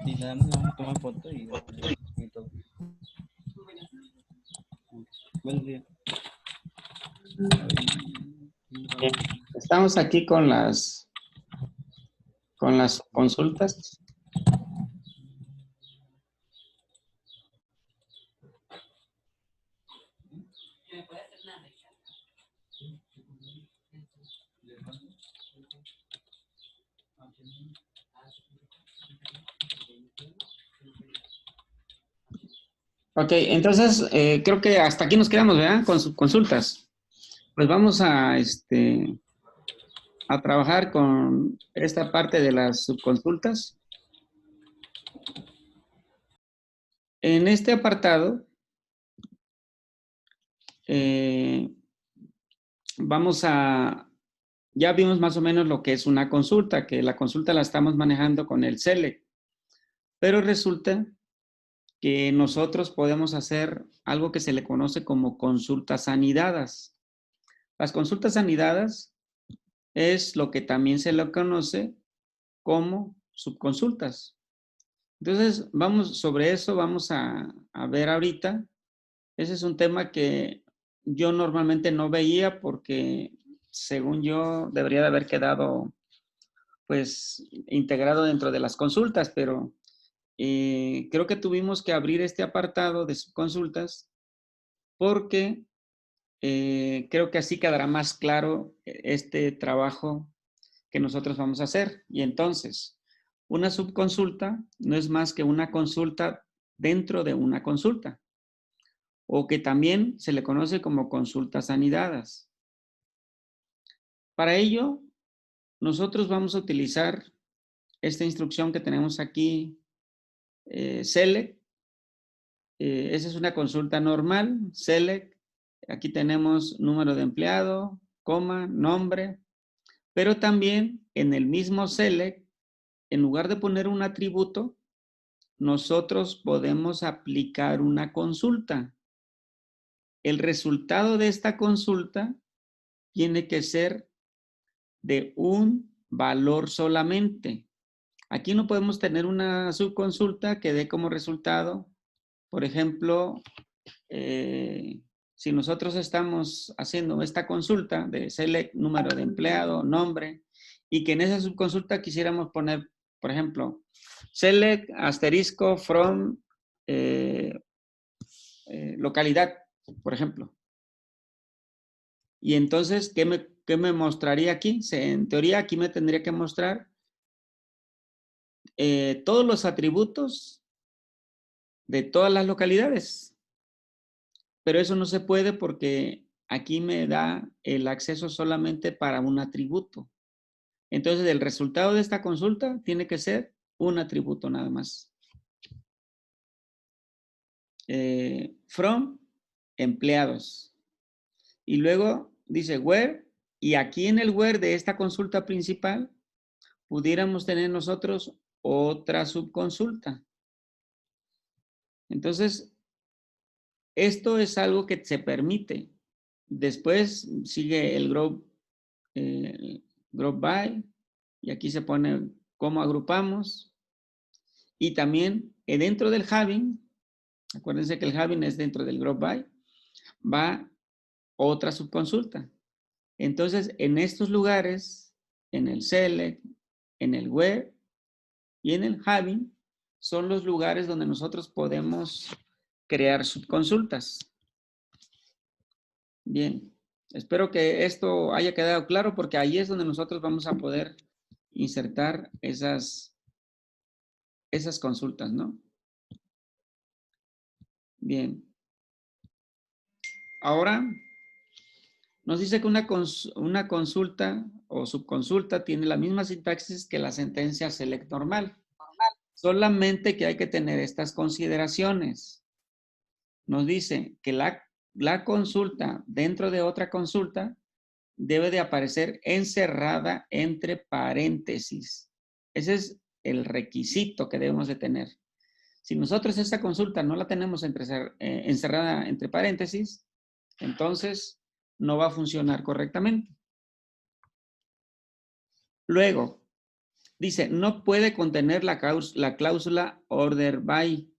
Y nada más vamos a tomar foto y todo. Buenos días. Bien. Estamos aquí con las consultas. Ok, entonces creo que hasta aquí nos quedamos, ¿verdad? Con sus consultas. Pues vamos a trabajar con esta parte de las subconsultas. En este apartado ya vimos más o menos lo que es una consulta, que la consulta la estamos manejando con el SELECT, pero resulta que nosotros podemos hacer algo que se le conoce como consultas anidadas. Las consultas anidadas es lo que también se le conoce como subconsultas. Entonces, sobre eso vamos a ver ahorita. Ese es un tema que yo normalmente no veía porque, según yo, debería de haber quedado, pues, integrado dentro de las consultas, pero creo que tuvimos que abrir este apartado de subconsultas porque creo que así quedará más claro este trabajo que nosotros vamos a hacer. Y entonces, una subconsulta no es más que una consulta dentro de una consulta, o que también se le conoce como consultas anidadas. Para ello, nosotros vamos a utilizar esta instrucción que tenemos aquí, select. Esa es una consulta normal, select. Aquí tenemos número de empleado, coma, nombre, pero también en el mismo select, en lugar de poner un atributo, nosotros podemos aplicar una consulta. El resultado de esta consulta tiene que ser de un valor solamente. Aquí no podemos tener una subconsulta que dé como resultado, por ejemplo, si nosotros estamos haciendo esta consulta de select número de empleado, nombre, y que en esa subconsulta quisiéramos poner, por ejemplo, select asterisco from localidad, por ejemplo. Y entonces, ¿qué me mostraría aquí? En teoría, aquí me tendría que mostrar todos los atributos de todas las localidades. Pero eso no se puede porque aquí me da el acceso solamente para un atributo. Entonces, el resultado de esta consulta tiene que ser un atributo nada más. From empleados. Y luego dice where, y aquí en el where de esta consulta principal pudiéramos tener nosotros otra subconsulta. Entonces, esto es algo que se permite. Después sigue el group by, y aquí se pone cómo agrupamos. Y también dentro del having, acuérdense que el having es dentro del group by, va otra subconsulta. Entonces, en estos lugares, en el select, en el where y en el having, son los lugares donde nosotros podemos crear subconsultas. Bien, espero que esto haya quedado claro porque ahí es donde nosotros vamos a poder insertar esas consultas, ¿no? Bien. Ahora nos dice que una consulta o subconsulta tiene la misma sintaxis que la sentencia select normal. Solamente que hay que tener estas consideraciones. Nos dice que la consulta dentro de otra consulta debe de aparecer encerrada entre paréntesis. Ese es el requisito que debemos de tener. Si nosotros esa consulta no la tenemos encerrada entre paréntesis, entonces no va a funcionar correctamente. Luego, dice, no puede contener la cláusula order by.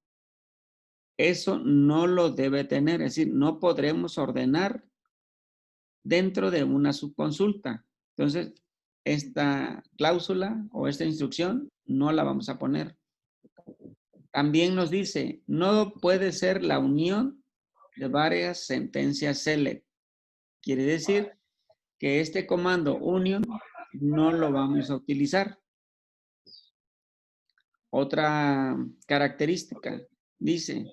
Eso no lo debe tener, es decir, no podremos ordenar dentro de una subconsulta. Entonces, esta cláusula o esta instrucción no la vamos a poner. También nos dice, no puede ser la unión de varias sentencias select. Quiere decir que este comando union no lo vamos a utilizar. Otra característica, dice,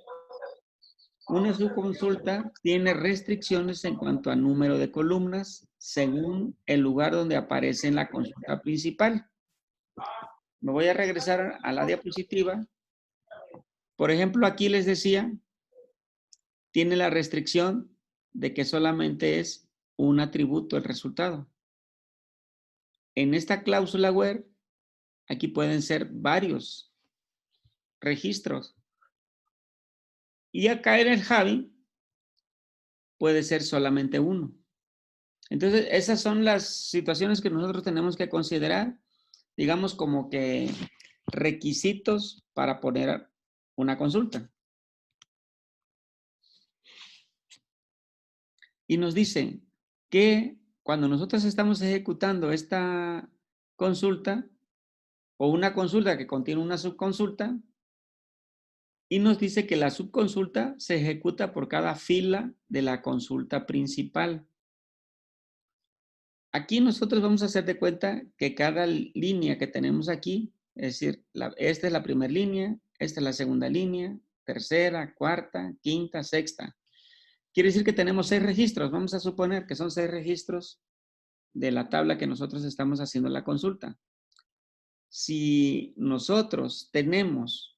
una subconsulta tiene restricciones en cuanto a número de columnas según el lugar donde aparece en la consulta principal. Me voy a regresar a la diapositiva. Por ejemplo, aquí les decía, tiene la restricción de que solamente es un atributo el resultado. En esta cláusula where, aquí pueden ser varios registros. Y acá en el having puede ser solamente uno. Entonces, esas son las situaciones que nosotros tenemos que considerar, digamos, como que requisitos para poner una consulta. Y nos dice que cuando nosotros estamos ejecutando esta consulta o una consulta que contiene una subconsulta, y nos dice que la subconsulta se ejecuta por cada fila de la consulta principal. Aquí nosotros vamos a hacer de cuenta que cada línea que tenemos aquí, es decir, esta es la primera línea, esta es la segunda línea, tercera, cuarta, quinta, sexta. Quiere decir que tenemos 6 registros. Vamos a suponer que son 6 registros de la tabla que nosotros estamos haciendo la consulta. Si nosotros tenemos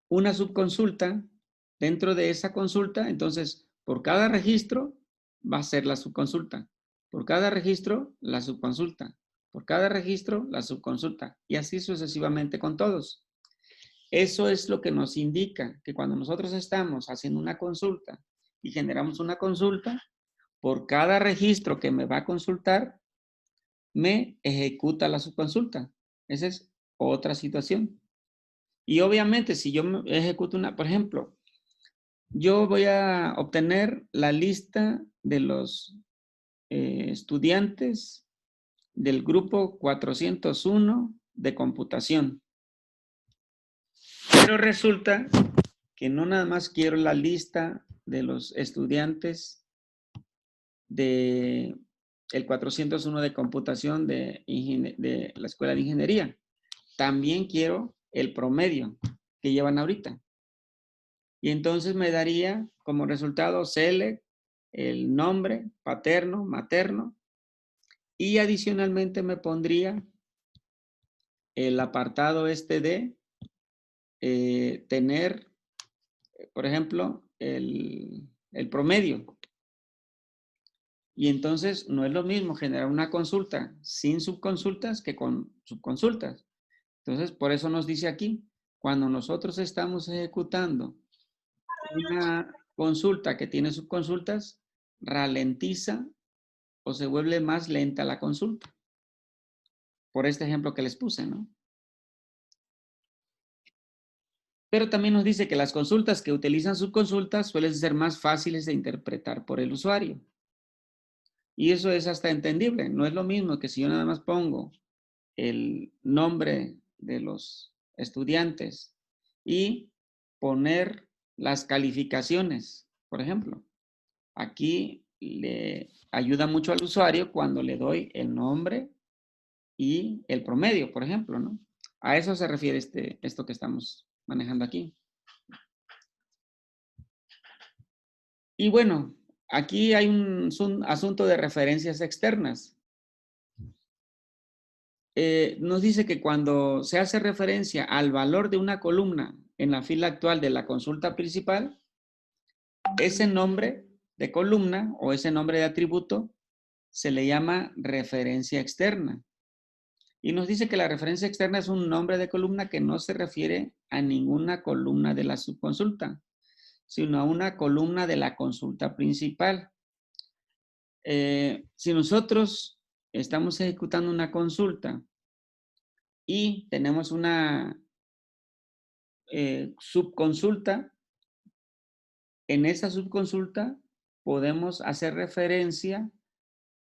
una subconsulta dentro de esa consulta, entonces por cada registro va a ser la subconsulta. Por cada registro, la subconsulta. Por cada registro, la subconsulta. Y así sucesivamente con todos. Eso es lo que nos indica que cuando nosotros estamos haciendo una consulta y generamos una consulta, por cada registro que me va a consultar, me ejecuta la subconsulta. Esa es otra situación. Y obviamente, si yo ejecuto una, por ejemplo, yo voy a obtener la lista de los estudiantes del grupo 401 de computación. Pero resulta que no nada más quiero la lista de los estudiantes de el 401 de computación de la Escuela de Ingeniería. También quiero el promedio que llevan ahorita. Y entonces me daría como resultado select, el nombre, paterno, materno, y adicionalmente me pondría el apartado este de tener, por ejemplo, el promedio. Y entonces no es lo mismo generar una consulta sin subconsultas que con subconsultas. Entonces, por eso nos dice aquí, cuando nosotros estamos ejecutando una consulta que tiene subconsultas, ralentiza o se vuelve más lenta la consulta. Por este ejemplo que les puse, ¿no? Pero también nos dice que las consultas que utilizan subconsultas suelen ser más fáciles de interpretar por el usuario. Y eso es hasta entendible. No es lo mismo que si yo nada más pongo el nombre de los estudiantes y poner las calificaciones, por ejemplo. Aquí le ayuda mucho al usuario cuando le doy el nombre y el promedio, por ejemplo, ¿no? A eso se refiere esto que estamos manejando aquí. Y bueno, aquí hay un asunto de referencias externas. Nos dice que cuando se hace referencia al valor de una columna en la fila actual de la consulta principal, ese nombre de columna o ese nombre de atributo se le llama referencia externa. Y nos dice que la referencia externa es un nombre de columna que no se refiere a ninguna columna de la subconsulta, sino a una columna de la consulta principal. si nosotros estamos ejecutando una consulta y tenemos una subconsulta, en esa subconsulta podemos hacer referencia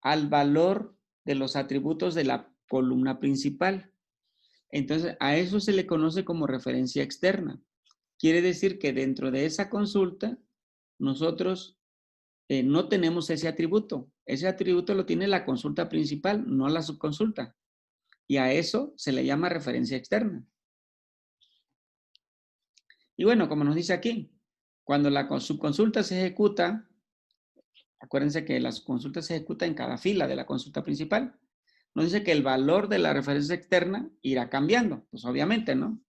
al valor de los atributos de la columna principal. Entonces, a eso se le conoce como referencia externa. Quiere decir que dentro de esa consulta, nosotros no tenemos ese atributo. Ese atributo lo tiene la consulta principal, no la subconsulta. Y a eso se le llama referencia externa. Y bueno, como nos dice aquí, cuando la subconsulta se ejecuta, acuérdense que la subconsulta se ejecuta en cada fila de la consulta principal, nos dice que el valor de la referencia externa irá cambiando. Pues obviamente, ¿no?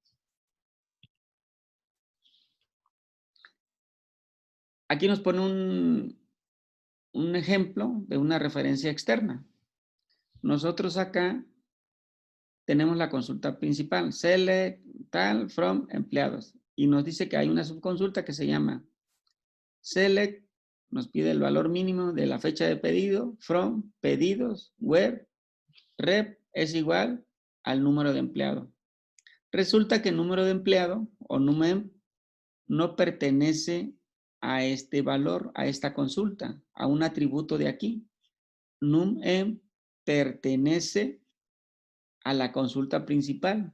Aquí nos pone un ejemplo de una referencia externa. Nosotros acá tenemos la consulta principal, select, tal, from, empleados. Y nos dice que hay una subconsulta que se llama select, nos pide el valor mínimo de la fecha de pedido, from, pedidos, where, rep es igual al número de empleado. Resulta que el número de empleado o numem no pertenece a este valor, a esta consulta, a un atributo de aquí. Numem pertenece a la consulta principal.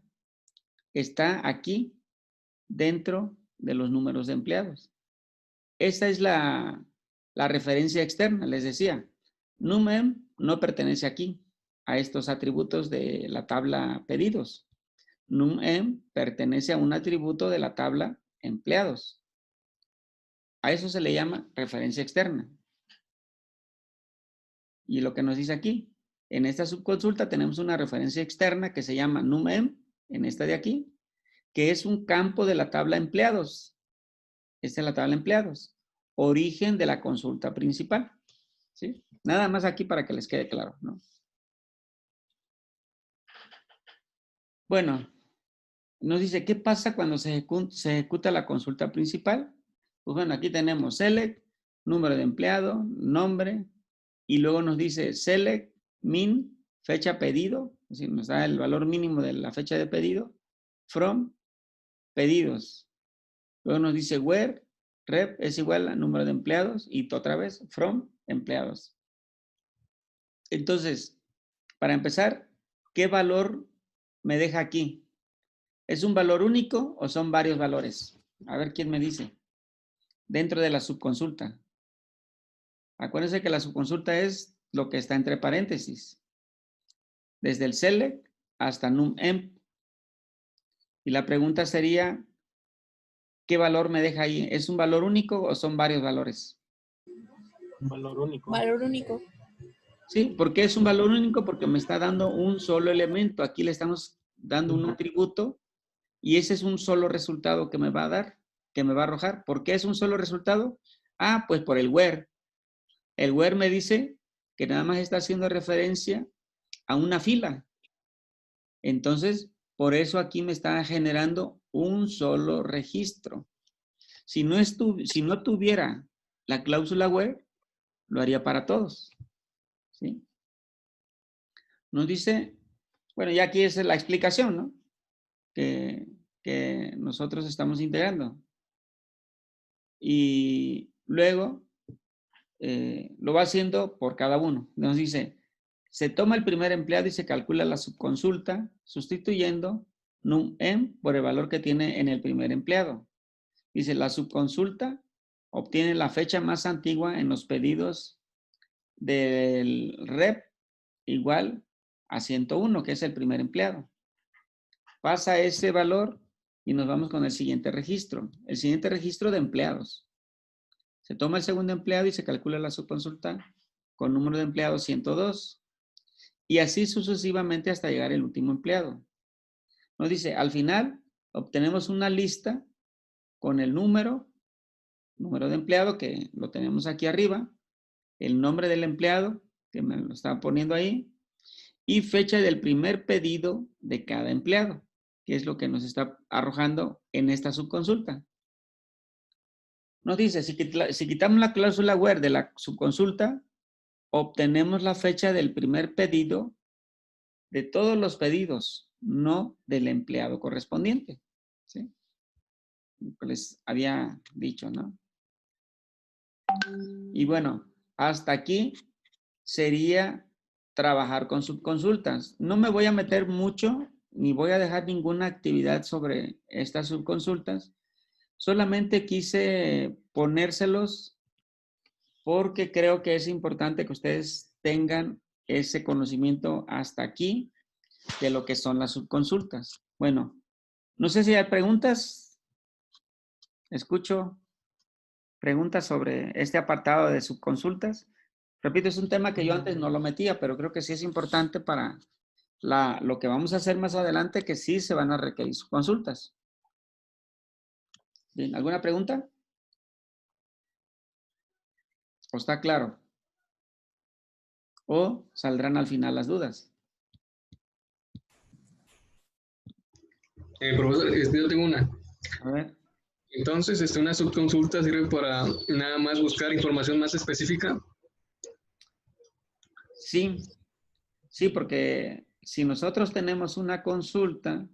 Está aquí dentro de los números de empleados. Esta es la referencia externa, les decía. Numem no pertenece aquí, a estos atributos de la tabla pedidos. Numem pertenece a un atributo de la tabla empleados. A eso se le llama referencia externa. Y lo que nos dice aquí, en esta subconsulta tenemos una referencia externa que se llama numem, en esta de aquí, que es un campo de la tabla empleados. Esta es la tabla empleados. Origen de la consulta principal. ¿Sí? Nada más aquí para que les quede claro, ¿no? Bueno, nos dice, ¿qué pasa cuando se ejecuta la consulta principal? Pues bueno, aquí tenemos select, número de empleado, nombre, y luego nos dice select, min, fecha pedido, es decir, nos da el valor mínimo de la fecha de pedido, from, pedidos. Luego nos dice where, rep es igual al número de empleados, y otra vez, from, empleados. Entonces, para empezar, ¿qué valor me deja aquí? ¿Es un valor único o son varios valores? A ver quién me dice. Dentro de la subconsulta. Acuérdense que la subconsulta es lo que está entre paréntesis. Desde el select hasta numemp. Y la pregunta sería, ¿qué valor me deja ahí? ¿Es un valor único o son varios valores? Un valor único. Valor único. Sí, ¿por qué es un valor único? Porque me está dando un solo elemento. Aquí le estamos dando un atributo y ese es un solo resultado que me va a dar, que me va a arrojar. ¿Por qué es un solo resultado? Ah, pues por el where. El where me dice que nada más está haciendo referencia a una fila. Entonces, por eso aquí me está generando un solo registro. Si no tuviera la cláusula where, lo haría para todos. ¿Sí? Nos dice, bueno, ya aquí es la explicación, ¿no? Que nosotros estamos integrando. Y luego lo va haciendo por cada uno. Nos dice, se toma el primer empleado y se calcula la subconsulta sustituyendo numem por el valor que tiene en el primer empleado. Dice, la subconsulta obtiene la fecha más antigua en los pedidos del rep igual a 101, que es el primer empleado. Pasa ese valor y nos vamos con el siguiente registro. El siguiente registro de empleados. Se toma el segundo empleado y se calcula la subconsulta con número de empleados 102. Y así sucesivamente hasta llegar al último empleado. Nos dice, al final obtenemos una lista con el número de empleado que lo tenemos aquí arriba, el nombre del empleado, que me lo está poniendo ahí, y fecha del primer pedido de cada empleado, que es lo que nos está arrojando en esta subconsulta. Nos dice, si quitamos la cláusula where de la subconsulta, obtenemos la fecha del primer pedido de todos los pedidos, no del empleado correspondiente. ¿Sí? Les había dicho, ¿no? Y bueno, hasta aquí sería trabajar con subconsultas. No me voy a meter mucho, ni voy a dejar ninguna actividad sobre estas subconsultas. Solamente quise ponérselos porque creo que es importante que ustedes tengan ese conocimiento hasta aquí de lo que son las subconsultas. Bueno, no sé si hay preguntas. Escucho preguntas sobre este apartado de subconsultas. Repito, es un tema que yo antes no lo metía, pero creo que sí es importante para lo que vamos a hacer más adelante, que sí se van a requerir subconsultas. Bien, ¿alguna pregunta? ¿O está claro? ¿O saldrán al final las dudas? Profesor, yo tengo una. A ver. Entonces, una subconsulta sirve para nada más buscar información más específica. Sí, sí, porque si nosotros tenemos una consulta,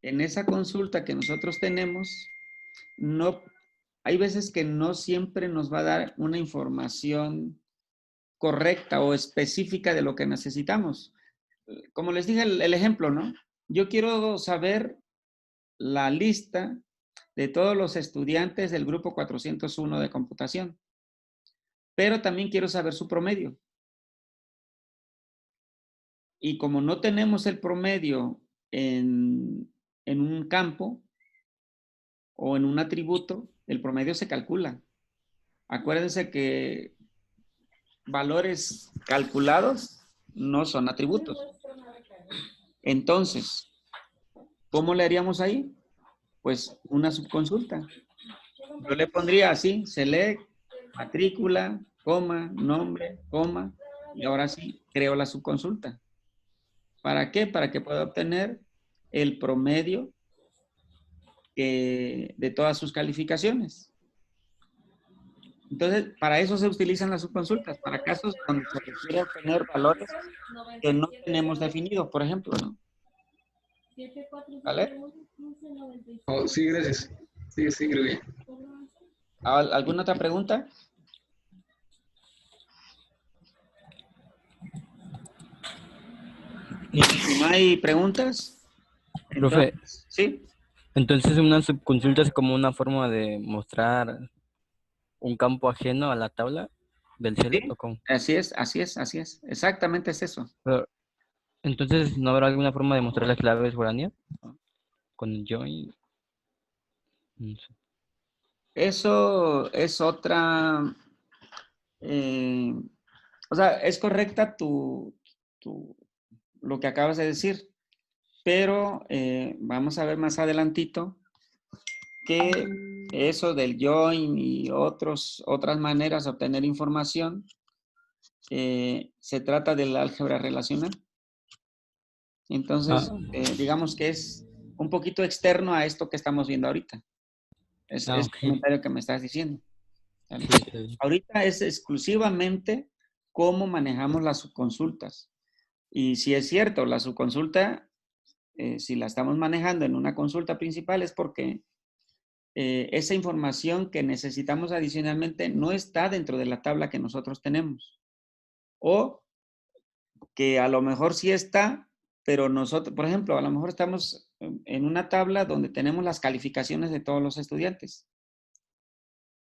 en esa consulta que nosotros tenemos, no, hay veces que no siempre nos va a dar una información correcta o específica de lo que necesitamos. Como les dije el ejemplo, ¿no? Yo quiero saber la lista de todos los estudiantes del grupo 401 de computación, pero también quiero saber su promedio. Y como no tenemos el promedio en un campo o en un atributo, el promedio se calcula. Acuérdense que valores calculados no son atributos. Entonces, ¿cómo le haríamos ahí? Pues una subconsulta. Yo le pondría así, select, matrícula, coma, nombre, coma, y ahora sí creo la subconsulta. ¿Para qué? Para que pueda obtener el promedio de todas sus calificaciones. Entonces, para eso se utilizan las subconsultas, para casos donde se requiere obtener valores que no tenemos definidos, por ejemplo, ¿no? ¿Vale? Oh, sí, gracias. Sí, sí, creo bien. ¿Alguna otra pregunta? Si no hay preguntas, Profe, entonces, ¿sí? entonces una subconsulta es como una forma de mostrar un campo ajeno a la tabla del select Sí, o cómo. así es, así es, así es. Exactamente es eso. Pero, entonces, ¿no habrá alguna forma de mostrar las claves foráneas con el join? No sé. Eso es otra, o sea, es correcta lo que acabas de decir, pero vamos a ver más adelantito que eso del join y otras maneras de obtener información, se trata del álgebra relacional. Entonces, digamos que es un poquito externo a esto que estamos viendo ahorita. Es el Ok. comentario que me estás diciendo. ¿Vale? Sí, está bien. Ahorita es exclusivamente cómo manejamos las subconsultas. Y si es cierto, la subconsulta, si la estamos manejando en una consulta principal, es porque esa información que necesitamos adicionalmente no está dentro de la tabla que nosotros tenemos. O que a lo mejor sí está, pero nosotros, por ejemplo, a lo mejor estamos en una tabla donde tenemos las calificaciones de todos los estudiantes.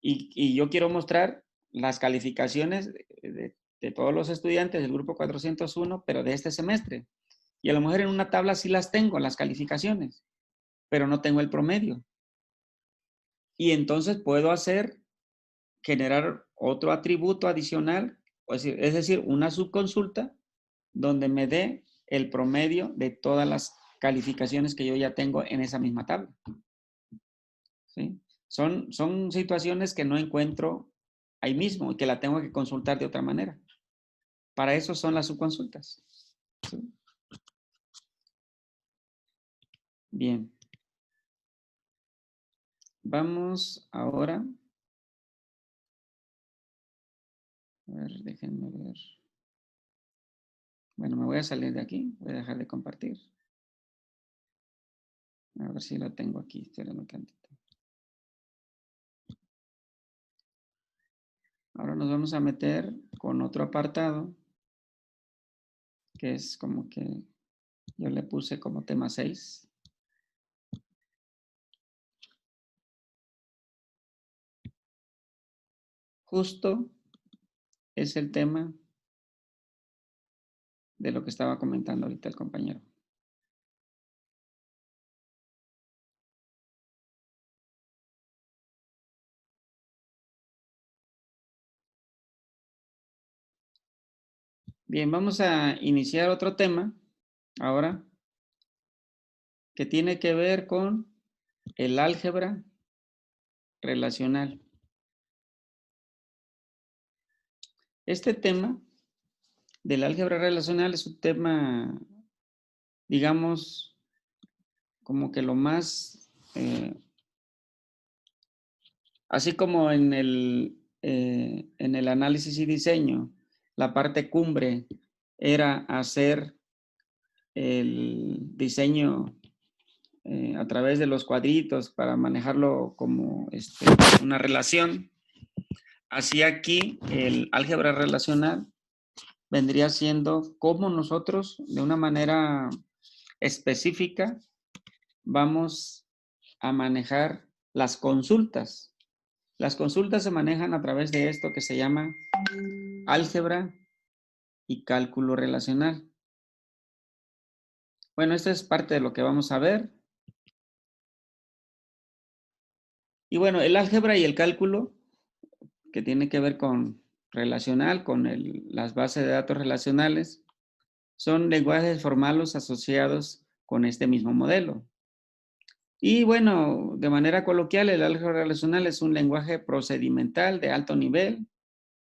Y yo quiero mostrar las calificaciones de todos los estudiantes del grupo 401, pero de este semestre. Y a lo mejor en una tabla sí las tengo, las calificaciones, pero no tengo el promedio. Y entonces puedo generar otro atributo adicional, es decir, una subconsulta donde me dé el promedio de todas las calificaciones que yo ya tengo en esa misma tabla. ¿Sí? Son situaciones que no encuentro ahí mismo y que la tengo que consultar de otra manera. Para eso son las subconsultas. ¿Sí? Bien. Vamos ahora A ver, déjenme ver. Bueno, me voy a salir de aquí. Voy a dejar de compartir. A ver si lo tengo aquí. Espérenme un tantito. Ahora nos vamos a meter con otro apartado, que es como que yo le puse como tema 6. Justo es el tema de lo que estaba comentando ahorita el compañero. Bien, vamos a iniciar otro tema ahora que tiene que ver con el álgebra relacional. Este tema del álgebra relacional es un tema, digamos, como que lo más, así como en el análisis y diseño, la parte cumbre era hacer el diseño a través de los cuadritos para manejarlo como una relación. Así aquí el álgebra relacional vendría siendo cómo nosotros de una manera específica vamos a manejar las consultas. Las consultas se manejan a través de esto que se llama álgebra y cálculo relacional. Bueno, esto es parte de lo que vamos a ver. Y bueno, el álgebra y el cálculo, que tiene que ver con relacional, con las bases de datos relacionales, son lenguajes formales asociados con este mismo modelo. Y bueno, de manera coloquial, el álgebra relacional es un lenguaje procedimental de alto nivel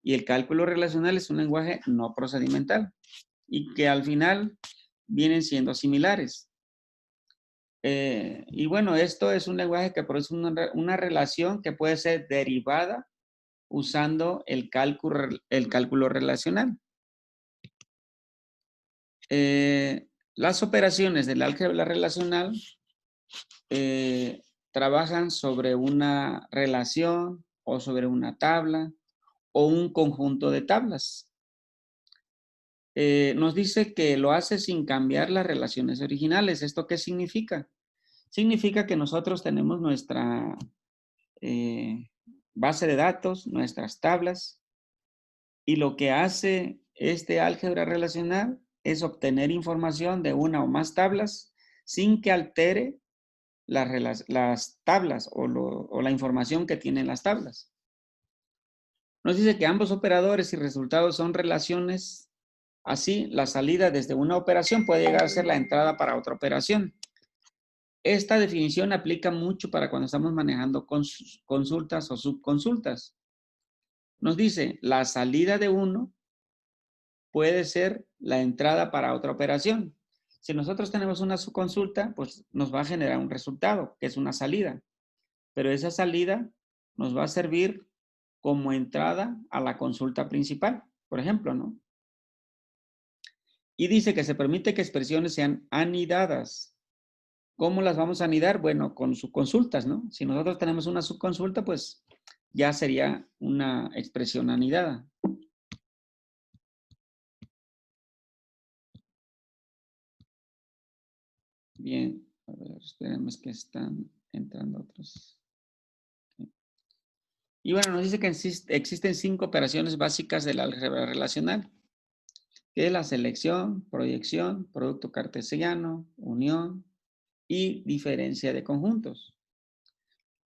y el cálculo relacional es un lenguaje no procedimental y que al final vienen siendo similares. Y bueno, esto es un lenguaje que produce una relación que puede ser derivada usando el cálculo relacional. Las operaciones del álgebra relacional trabajan sobre una relación o sobre una tabla o un conjunto de tablas. Nos dice que lo hace sin cambiar las relaciones originales. ¿Esto qué significa? Significa que nosotros tenemos nuestra base de datos, nuestras tablas, y lo que hace este álgebra relacional es obtener información de una o más tablas sin que altere las tablas o la información que tienen las tablas. Nos dice que ambos operadores y resultados son relaciones. Así, la salida desde una operación puede llegar a ser la entrada para otra operación. Esta definición aplica mucho para cuando estamos manejando consultas o subconsultas. Nos dice, la salida de uno puede ser la entrada para otra operación. Si nosotros tenemos una subconsulta, pues nos va a generar un resultado, que es una salida. Pero esa salida nos va a servir como entrada a la consulta principal, por ejemplo, ¿no? Y dice que se permite que expresiones sean anidadas. ¿Cómo las vamos a anidar? Bueno, con subconsultas, ¿no? Si nosotros tenemos una subconsulta, pues ya sería una expresión anidada. Bien, a ver, esperemos que están entrando otros. Y bueno, nos dice que existen 5 operaciones básicas del álgebra relacional, que es la selección, proyección, producto cartesiano, unión y diferencia de conjuntos.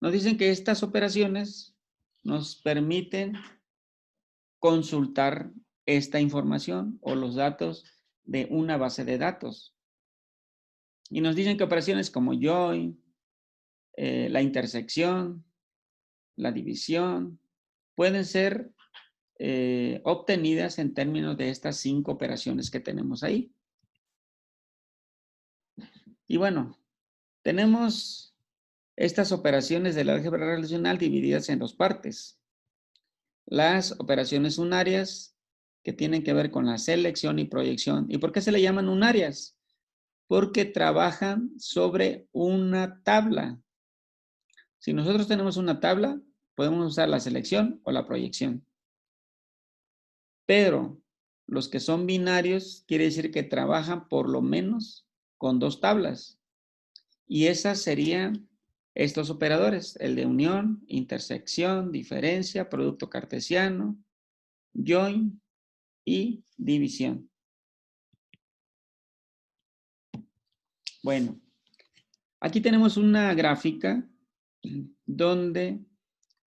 Nos dicen que estas operaciones nos permiten consultar esta información o los datos de una base de datos. Y nos dicen que operaciones como join, la intersección, la división, pueden ser obtenidas en términos de estas 5 operaciones que tenemos ahí. Y bueno, tenemos estas operaciones del álgebra relacional divididas en 2 partes. las operaciones unarias que tienen que ver con la selección y proyección. ¿Y por qué se le llaman unarias? Porque trabajan sobre una tabla. Si nosotros tenemos una tabla, podemos usar la selección o la proyección. Pero los que son binarios quiere decir que trabajan por lo menos con 2 tablas. Y esas serían estos operadores, el de unión, intersección, diferencia, producto cartesiano, join y división. Bueno, aquí tenemos una gráfica donde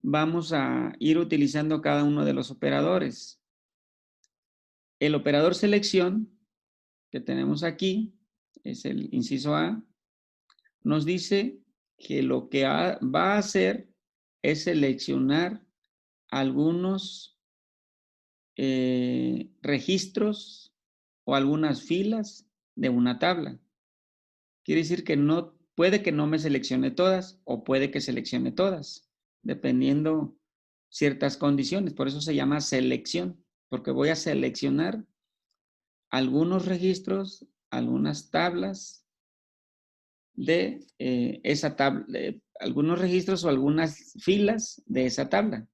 vamos a ir utilizando cada uno de los operadores. El operador selección que tenemos aquí, es el inciso A, nos dice que lo que va a hacer es seleccionar algunos registros o algunas filas de una tabla. Quiere decir que no, puede que no me seleccione todas o puede que seleccione todas, dependiendo ciertas condiciones. Por eso se llama selección, porque voy a seleccionar algunos registros, algunas tablas de esa tabla, algunos registros o algunas filas de esa tabla.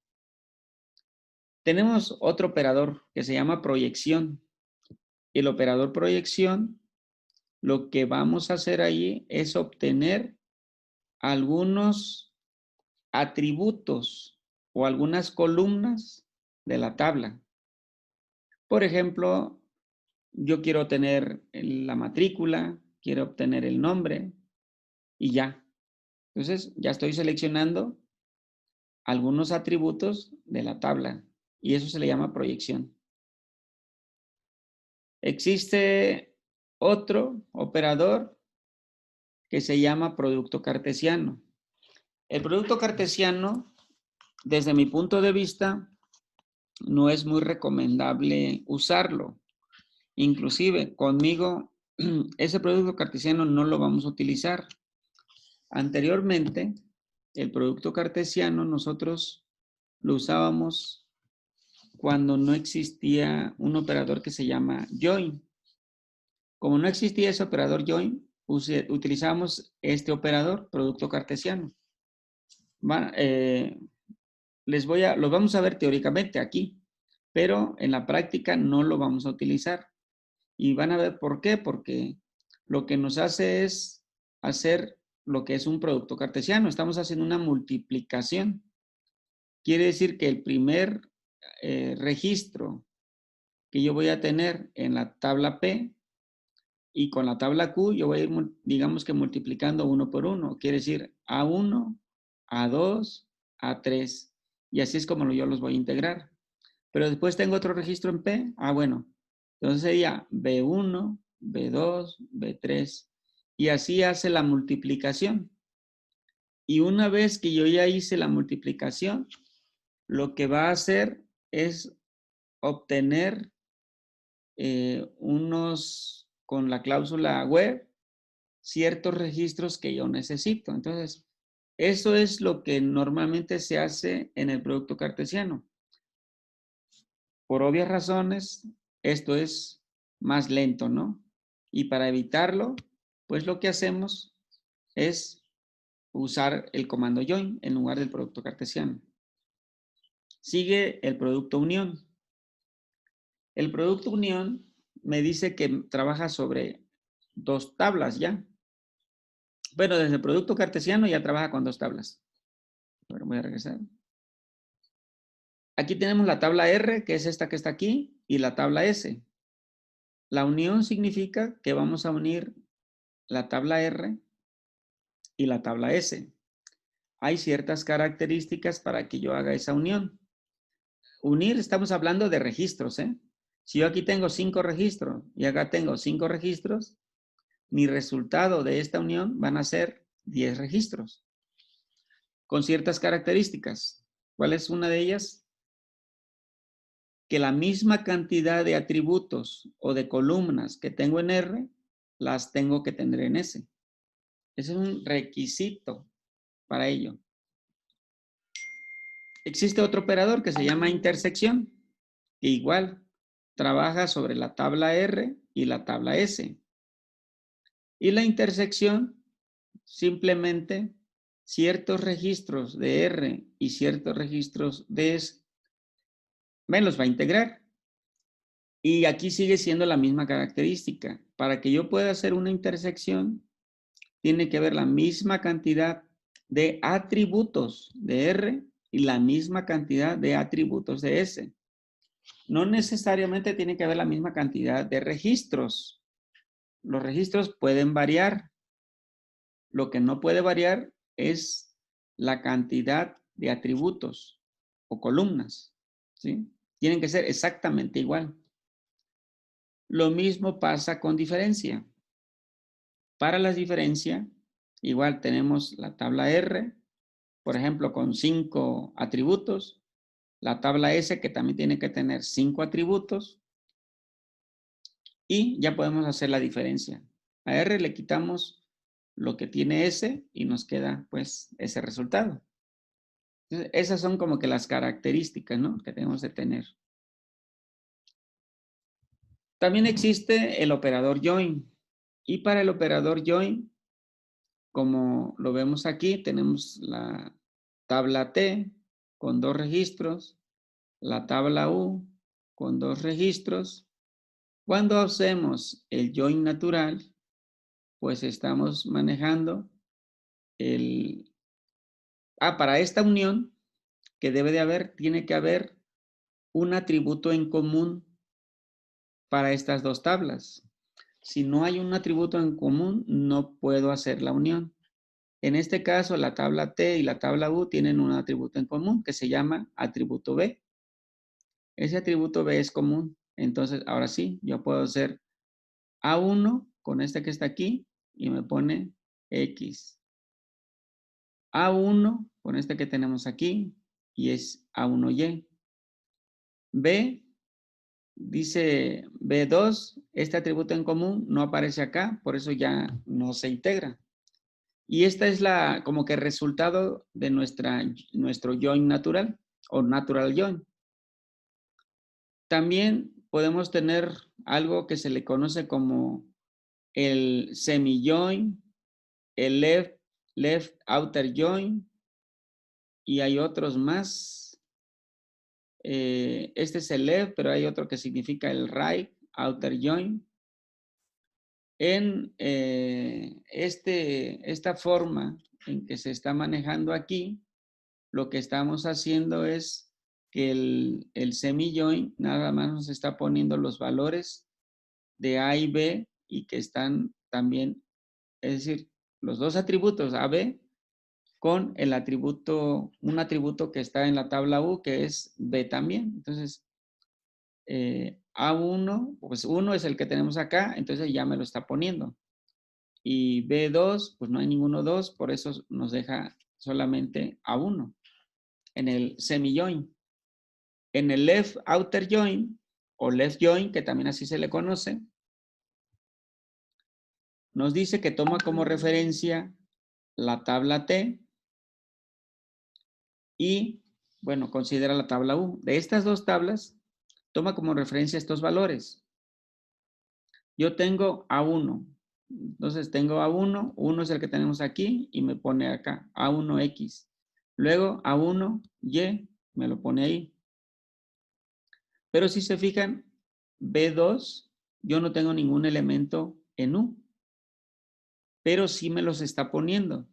Tenemos otro operador que se llama proyección. El operador proyección, lo que vamos a hacer ahí es obtener algunos atributos o algunas columnas de la tabla. Por ejemplo, yo quiero obtener la matrícula, quiero obtener el nombre y ya. Entonces, ya estoy seleccionando algunos atributos de la tabla y eso se le llama proyección. Existe otro operador que se llama producto cartesiano. El producto cartesiano, desde mi punto de vista, no es muy recomendable usarlo. Inclusive conmigo, ese producto cartesiano no lo vamos a utilizar. Anteriormente, el producto cartesiano nosotros lo usábamos cuando no existía un operador que se llama join. Como no existía ese operador join, utilizamos este operador, producto cartesiano. Los vamos a ver teóricamente aquí, pero en la práctica no lo vamos a utilizar. Y van a ver por qué, porque lo que nos hace es hacer lo que es un producto cartesiano. Estamos haciendo una multiplicación. Quiere decir que el primer registro que yo voy a tener en la tabla P y con la tabla Q, yo voy a ir, digamos que multiplicando uno por uno. Quiere decir A1, A2, A3. Y así es como yo los voy a integrar. Pero después tengo otro registro en P. Bueno. Entonces sería B1, B2, B3. Y así hace la multiplicación. Y una vez que yo ya hice la multiplicación, lo que va a hacer es obtener con la cláusula web, ciertos registros que yo necesito. Entonces, eso es lo que normalmente se hace en el producto cartesiano. Por obvias razones, esto es más lento, ¿no? Y para evitarlo, pues lo que hacemos es usar el comando join en lugar del producto cartesiano. Sigue el producto unión. El producto unión me dice que trabaja sobre 2 tablas ya. Bueno, desde el producto cartesiano ya trabaja con 2 tablas. Bueno, voy a regresar. Aquí tenemos la tabla R, que es esta que está aquí, y la tabla S. La unión significa que vamos a unir la tabla R y la tabla S. Hay ciertas características para que yo haga esa unión. Unir, estamos hablando de registros, ¿eh? Si yo aquí tengo 5 registros y acá tengo 5 registros, mi resultado de esta unión van a ser 10 registros con ciertas características. ¿Cuál es una de ellas? Que la misma cantidad de atributos o de columnas que tengo en R, las tengo que tener en S. Ese es un requisito para ello. Existe otro operador que se llama intersección, que igual trabaja sobre la tabla R y la tabla S. Y la intersección simplemente ciertos registros de R y ciertos registros de S me los va a integrar. Y aquí sigue siendo la misma característica. Para que yo pueda hacer una intersección, tiene que haber la misma cantidad de atributos de R y la misma cantidad de atributos de S. No necesariamente tiene que haber la misma cantidad de registros. Los registros pueden variar. Lo que no puede variar es la cantidad de atributos o columnas, ¿sí? Tienen que ser exactamente igual. Lo mismo pasa con diferencia. Para la diferencia, igual tenemos la tabla R, por ejemplo, con 5 atributos, la tabla S, que también tiene que tener 5 atributos, y ya podemos hacer la diferencia. A R le quitamos lo que tiene S y nos queda, pues, ese resultado. Entonces, esas son como que las características, ¿no?, que tenemos de tener. También existe el operador join. Y para el operador join, como lo vemos aquí, tenemos la tabla T con 2 registros, la tabla U con 2 registros. Cuando hacemos el join natural, pues estamos manejando para esta unión que debe de haber, tiene que haber un atributo en común para estas dos tablas. Si no hay un atributo en común, no puedo hacer la unión. En este caso, la tabla T y la tabla U tienen un atributo en común que se llama atributo B. Ese atributo B es común. Entonces, ahora sí, yo puedo hacer A1 con este que está aquí y me pone X. A1 con este que tenemos aquí y es A1Y. B, dice B2, este atributo en común no aparece acá, por eso ya no se integra. Y esta es como que resultado de nuestro join natural o natural join. También podemos tener algo que se le conoce como el semi-join, el left outer join, y hay otros más. Este es el left, pero hay otro que significa el right outer join. En esta forma en que se está manejando aquí, lo que estamos haciendo es que el semi-join nada más nos está poniendo los valores de A y B y que están también, es decir, los dos atributos A, B, con el atributo, un atributo que está en la tabla U, que es B también. Entonces, A1, pues 1 es el que tenemos acá, entonces ya me lo está poniendo. Y B2, pues no hay ninguno 2, por eso nos deja solamente A1 en el semi-join. En el left outer join, o left join, que también así se le conoce, nos dice que toma como referencia la tabla T y, bueno, considera la tabla U. De estas dos tablas, toma como referencia estos valores. Yo tengo A1. Entonces tengo A1, 1 es el que tenemos aquí y me pone acá, A1X. Luego A1Y, me lo pone ahí. Pero si se fijan, B2, yo no tengo ningún elemento en U, pero sí me los está poniendo.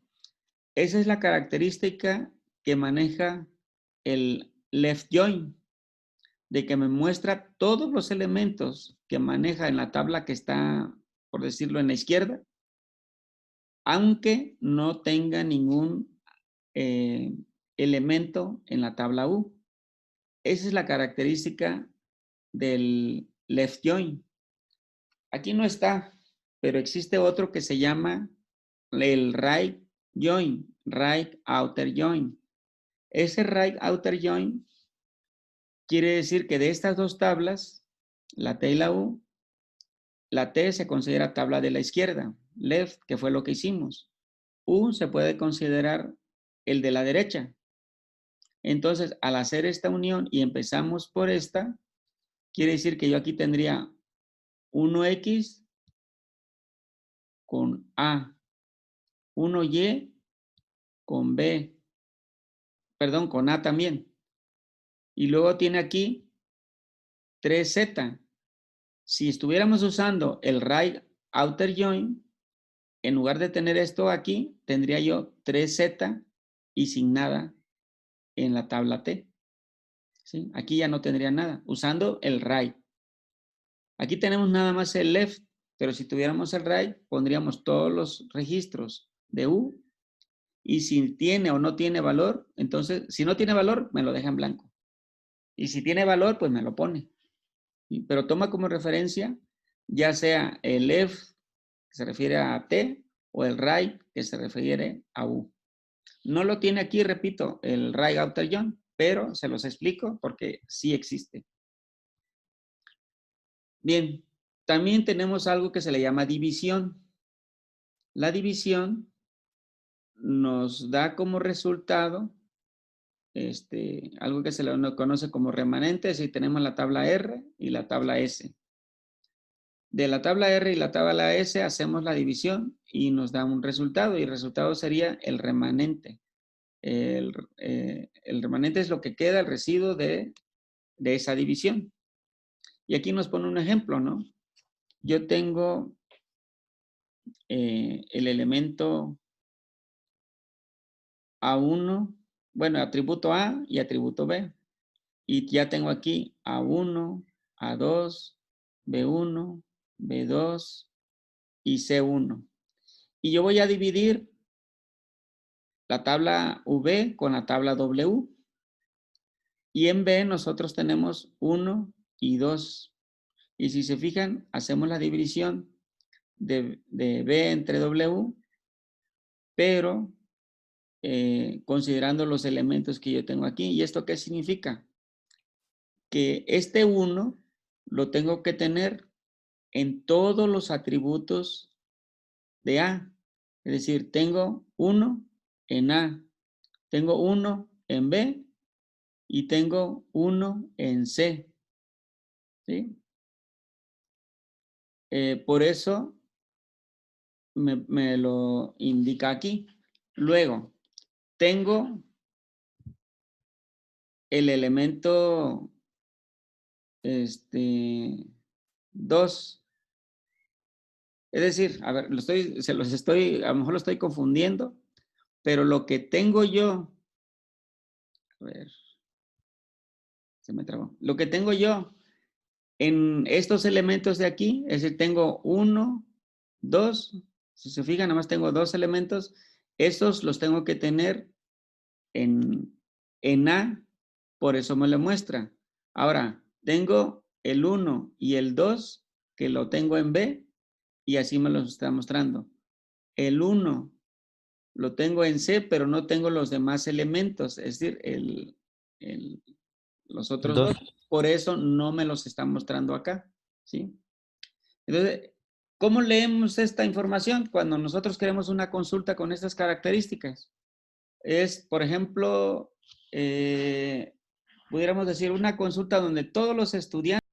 Esa es la característica que maneja el left join, de que me muestra todos los elementos que maneja en la tabla que está, por decirlo, en la izquierda, aunque no tenga ningún elemento en la tabla U. Esa es la característica del left join. Aquí no está, pero existe otro que se llama el right join, right outer join. Ese right outer join quiere decir que de estas dos tablas, la T y la U, la T se considera tabla de la izquierda, left, que fue lo que hicimos. U se puede considerar el de la derecha. Entonces, al hacer esta unión y empezamos por esta, quiere decir que yo aquí tendría 1x con A, 1y con B, perdón, con A también. Y luego tiene aquí 3z. Si estuviéramos usando el right outer join, en lugar de tener esto aquí, tendría yo 3z y sin nada en la tabla T. ¿Sí? Aquí ya no tendría nada, usando el right. Aquí tenemos nada más el left, pero si tuviéramos el right, pondríamos todos los registros de U. Y si tiene o no tiene valor, entonces, si no tiene valor, me lo deja en blanco. Y si tiene valor, pues me lo pone. Pero toma como referencia ya sea el left, que se refiere a T, o el right, que se refiere a U. No lo tiene aquí, repito, el right outer join, pero se los explico porque sí existe. Bien, también tenemos algo que se le llama división. La división nos da como resultado algo que se le conoce como remanentes y tenemos la tabla R y la tabla S. De la tabla R y la tabla S hacemos la división y nos da un resultado y el resultado sería el remanente. El remanente es lo que queda, el residuo de esa división. Y aquí nos pone un ejemplo, ¿no? Yo tengo el elemento A1, bueno, atributo A y atributo B. Y ya tengo aquí A1, A2, B1, B2 y C1. Y yo voy a dividir la tabla V con la tabla W. Y en B nosotros tenemos 1 y 2. Y si se fijan, hacemos la división de B entre W, pero considerando los elementos que yo tengo aquí. ¿Y esto qué significa? Que este 1 lo tengo que tener en todos los atributos de A. Es decir, tengo 1 en A, tengo 1 en B y tengo 1 en C. ¿Sí? Por eso me lo indica aquí. Luego, tengo el elemento 2. Es decir, a ver, a lo mejor lo estoy confundiendo, pero lo que tengo yo, a ver, se me trabó. Lo que tengo yo en estos elementos de aquí, es decir, tengo 1, 2, si se fijan, nada más tengo 2 elementos, estos los tengo que tener en A, por eso me lo muestra. Ahora, tengo el 1 y el 2, que lo tengo en B, y así me los está mostrando. El 1 lo tengo en C, pero no tengo los demás elementos, es decir, los otros dos. Por eso no me los está mostrando acá, ¿sí? Entonces, ¿cómo leemos esta información cuando nosotros queremos una consulta con estas características? Es, por ejemplo, pudiéramos decir una consulta donde todos los estudiantes